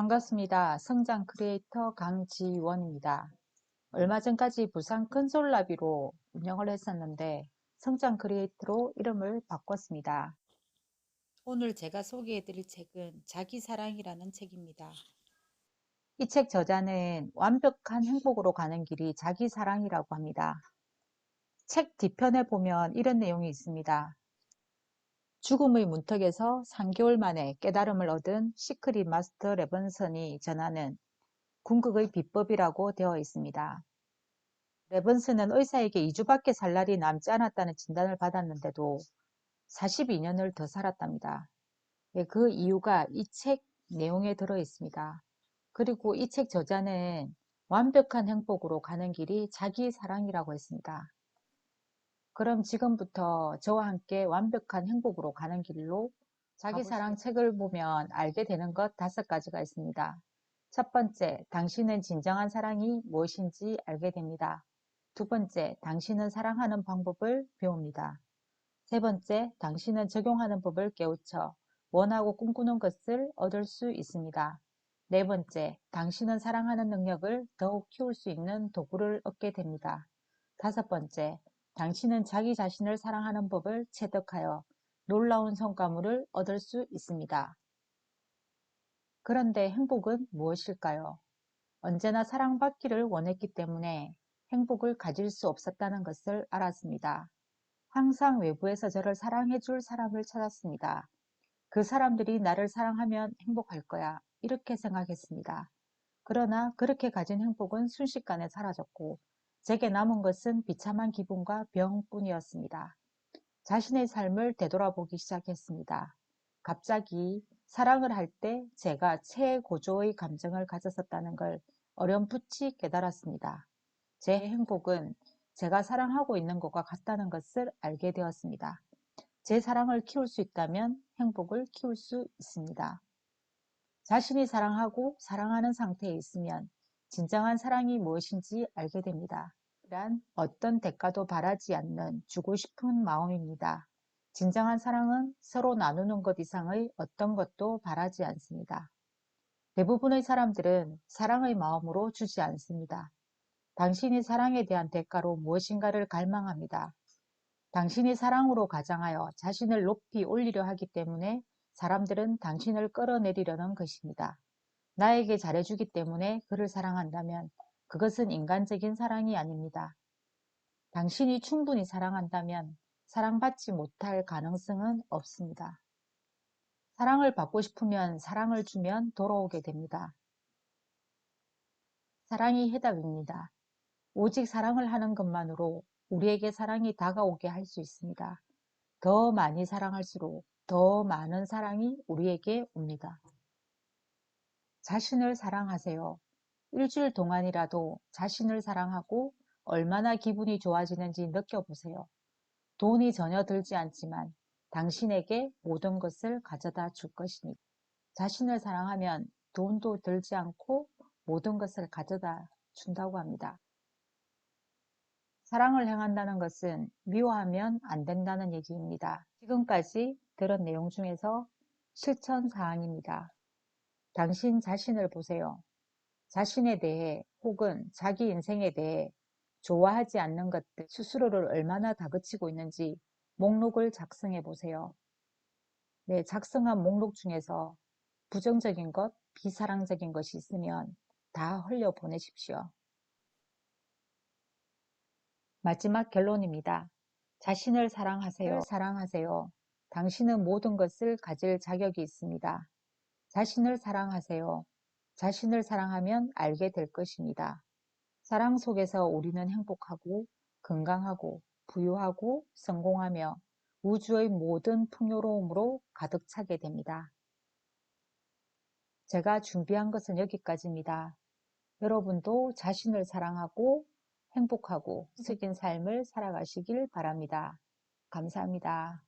반갑습니다. 성장 크리에이터 강지원입니다. 얼마 전까지 부산 큰솔라비로 운영을 했었는데 성장 크리에이터로 이름을 바꿨습니다. 오늘 제가 소개해드릴 책은 자기사랑이라는 책입니다. 이 책 저자는 완벽한 행복으로 가는 길이 자기사랑이라고 합니다. 책 뒤편에 보면 이런 내용이 있습니다. 죽음의 문턱에서 3개월 만에 깨달음을 얻은 시크릿 마스터 레번선이 전하는 궁극의 비법이라고 되어 있습니다. 레번스는 의사에게 2주밖에 살 날이 남지 않았다는 진단을 받았는데도 42년을 더 살았답니다. 그 이유가 이 책 내용에 들어 있습니다. 그리고 이 책 저자는 완벽한 행복으로 가는 길이 자기 사랑이라고 했습니다. 그럼 지금부터 저와 함께 완벽한 행복으로 가는 길로 자기 사랑 책을 보면 알게 되는 것 5가지가 있습니다. 첫 번째, 당신은 진정한 사랑이 무엇인지 알게 됩니다. 두 번째, 당신은 사랑하는 방법을 배웁니다. 세 번째, 당신은 적용하는 법을 깨우쳐 원하고 꿈꾸는 것을 얻을 수 있습니다. 네 번째, 당신은 사랑하는 능력을 더욱 키울 수 있는 도구를 얻게 됩니다. 다섯 번째, 당신은 자기 자신을 사랑하는 법을 체득하여 놀라운 성과물을 얻을 수 있습니다. 그런데 행복은 무엇일까요? 언제나 사랑받기를 원했기 때문에 행복을 가질 수 없었다는 것을 알았습니다. 항상 외부에서 저를 사랑해줄 사람을 찾았습니다. 그 사람들이 나를 사랑하면 행복할 거야. 이렇게 생각했습니다. 그러나 그렇게 가진 행복은 순식간에 사라졌고 제게 남은 것은 비참한 기분과 병뿐이었습니다. 자신의 삶을 되돌아보기 시작했습니다. 갑자기 사랑을 할 때 제가 최고조의 감정을 가졌었다는 걸 어렴풋이 깨달았습니다. 제 행복은 제가 사랑하고 있는 것과 같다는 것을 알게 되었습니다. 제 사랑을 키울 수 있다면 행복을 키울 수 있습니다. 자신이 사랑하고 사랑하는 상태에 있으면 진정한 사랑이 무엇인지 알게 됩니다. 이란 어떤 대가도 바라지 않는 주고 싶은 마음입니다. 진정한 사랑은 서로 나누는 것 이상의 어떤 것도 바라지 않습니다. 대부분의 사람들은 사랑의 마음으로 주지 않습니다. 당신이 사랑에 대한 대가로 무엇인가를 갈망합니다. 당신이 사랑으로 가장하여 자신을 높이 올리려 하기 때문에 사람들은 당신을 끌어내리려는 것입니다. 나에게 잘해주기 때문에 그를 사랑한다면 그것은 인간적인 사랑이 아닙니다. 당신이 충분히 사랑한다면 사랑받지 못할 가능성은 없습니다. 사랑을 받고 싶으면 사랑을 주면 돌아오게 됩니다. 사랑이 해답입니다. 오직 사랑을 하는 것만으로 우리에게 사랑이 다가오게 할 수 있습니다. 더 많이 사랑할수록 더 많은 사랑이 우리에게 옵니다. 자신을 사랑하세요. 일주일 동안이라도 자신을 사랑하고 얼마나 기분이 좋아지는지 느껴보세요. 돈이 전혀 들지 않지만 당신에게 모든 것을 가져다 줄 것이니 자신을 사랑하면 돈도 들지 않고 모든 것을 가져다 준다고 합니다. 사랑을 행한다는 것은 미워하면 안 된다는 얘기입니다. 지금까지 들은 내용 중에서 실천 사항입니다. 당신 자신을 보세요. 자신에 대해 혹은 자기 인생에 대해 좋아하지 않는 것들 스스로를 얼마나 다그치고 있는지 목록을 작성해 보세요. 네, 작성한 목록 중에서 부정적인 것, 비사랑적인 것이 있으면 다 흘려보내십시오. 마지막 결론입니다. 자신을 사랑하세요. 사랑하세요. 당신은 모든 것을 가질 자격이 있습니다. 자신을 사랑하세요. 자신을 사랑하면 알게 될 것입니다. 사랑 속에서 우리는 행복하고 건강하고 부유하고 성공하며 우주의 모든 풍요로움으로 가득 차게 됩니다. 제가 준비한 것은 여기까지입니다. 여러분도 자신을 사랑하고 행복하고 승적인 삶을 살아가시길 바랍니다. 감사합니다.